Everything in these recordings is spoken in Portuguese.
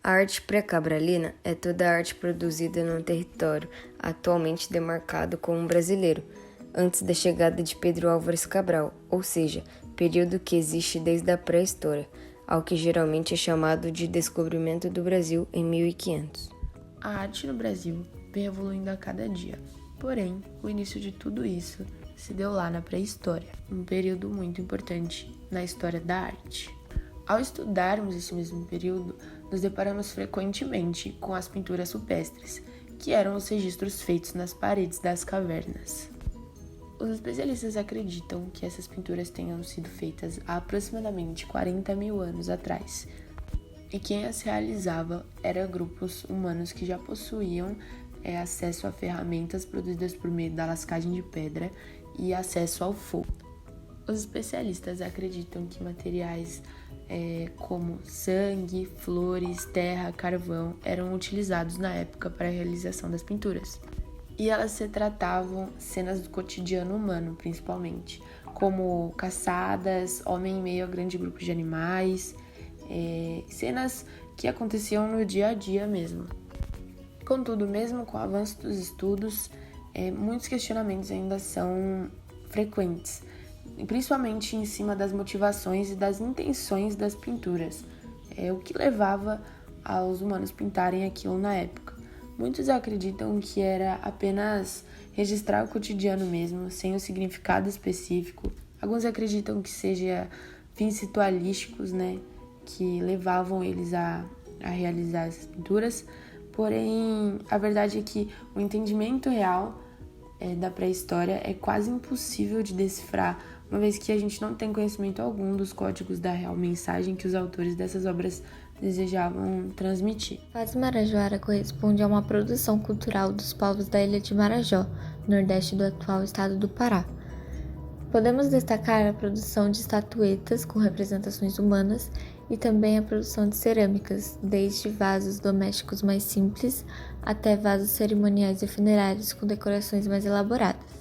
A arte pré-cabralina é toda a arte produzida num território atualmente demarcado como brasileiro, antes da chegada de Pedro Álvares Cabral, ou seja, período que existe desde a pré-história, ao que geralmente é chamado de descobrimento do Brasil em 1500. A arte no Brasil vem evoluindo a cada dia, porém, o início de tudo isso se deu lá na pré-história, um período muito importante na história da arte. Ao estudarmos esse mesmo período, nos deparamos frequentemente com as pinturas rupestres, que eram os registros feitos nas paredes das cavernas. Os especialistas acreditam que essas pinturas tenham sido feitas há aproximadamente 40 mil anos atrás, e quem as realizava eram grupos humanos que já possuíam acesso a ferramentas produzidas por meio da lascagem de pedra e acesso ao fogo. Os especialistas acreditam que materiais como sangue, flores, terra, carvão eram utilizados na época para a realização das pinturas. E elas retratavam cenas do cotidiano humano, principalmente, como caçadas, homem em meio a grande grupo de animais, cenas que aconteciam no dia a dia mesmo. Contudo, mesmo com o avanço dos estudos, muitos questionamentos ainda são frequentes, principalmente em cima das motivações e das intenções das pinturas, o que levava aos humanos pintarem aquilo na época. Muitos acreditam que era apenas registrar o cotidiano mesmo, sem um significado específico. Alguns acreditam que seja fins ritualísticos, que levavam eles a realizar essas pinturas. Porém, a verdade é que o entendimento real da pré-história é quase impossível de decifrar, uma vez que a gente não tem conhecimento algum dos códigos da real mensagem que os autores dessas obras desejavam transmitir. Faz Marajoara corresponde a uma produção cultural dos povos da ilha de Marajó, nordeste do atual estado do Pará. Podemos destacar a produção de estatuetas com representações humanas e também a produção de cerâmicas, desde vasos domésticos mais simples até vasos cerimoniais e funerários com decorações mais elaboradas.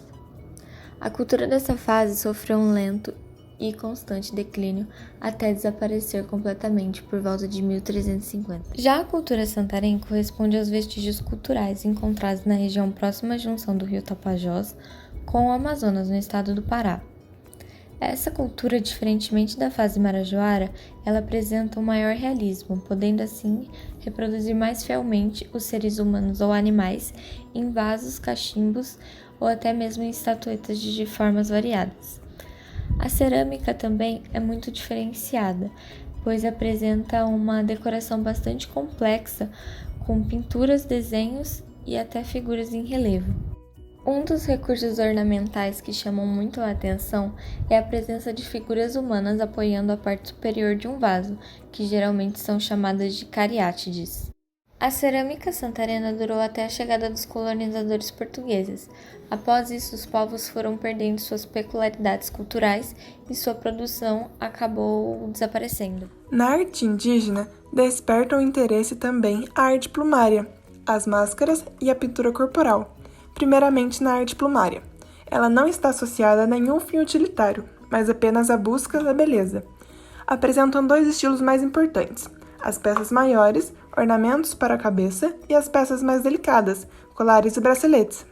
A cultura dessa fase sofreu um lento e constante declínio até desaparecer completamente por volta de 1350. Já a cultura santarém corresponde aos vestígios culturais encontrados na região próxima à junção do rio Tapajós com o Amazonas, no estado do Pará. Essa cultura, diferentemente da fase marajoara, ela apresenta um maior realismo, podendo assim reproduzir mais fielmente os seres humanos ou animais em vasos, cachimbos ou até mesmo em estatuetas de formas variadas. A cerâmica também é muito diferenciada, pois apresenta uma decoração bastante complexa, com pinturas, desenhos e até figuras em relevo. Um dos recursos ornamentais que chamam muito a atenção é a presença de figuras humanas apoiando a parte superior de um vaso, que geralmente são chamadas de cariátides. A cerâmica santarena durou até a chegada dos colonizadores portugueses. Após isso, os povos foram perdendo suas peculiaridades culturais e sua produção acabou desaparecendo. Na arte indígena, despertam o interesse também a arte plumária, as máscaras e a pintura corporal. Primeiramente na arte plumária. Ela não está associada a nenhum fim utilitário, mas apenas à busca da beleza. Apresentam dois estilos mais importantes: as peças maiores, ornamentos para a cabeça, e as peças mais delicadas, colares e braceletes.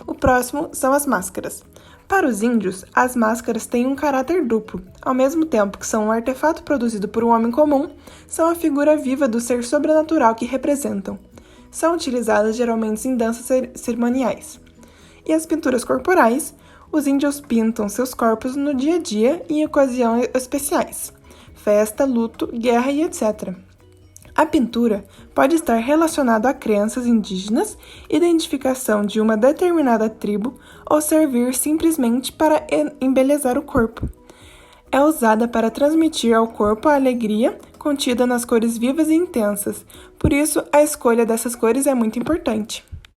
O próximo são as máscaras. Para os índios, as máscaras têm um caráter duplo. Ao mesmo tempo que são um artefato produzido por um homem comum, são a figura viva do ser sobrenatural que representam. São utilizadas geralmente em danças cerimoniais. E as pinturas corporais, os índios pintam seus corpos no dia a dia e em ocasiões especiais, festa, luto, guerra e etc. A pintura pode estar relacionada a crenças indígenas, identificação de uma determinada tribo ou servir simplesmente para embelezar o corpo. É usada para transmitir ao corpo a alegria contida nas cores vivas e intensas, por isso a escolha dessas cores é muito importante.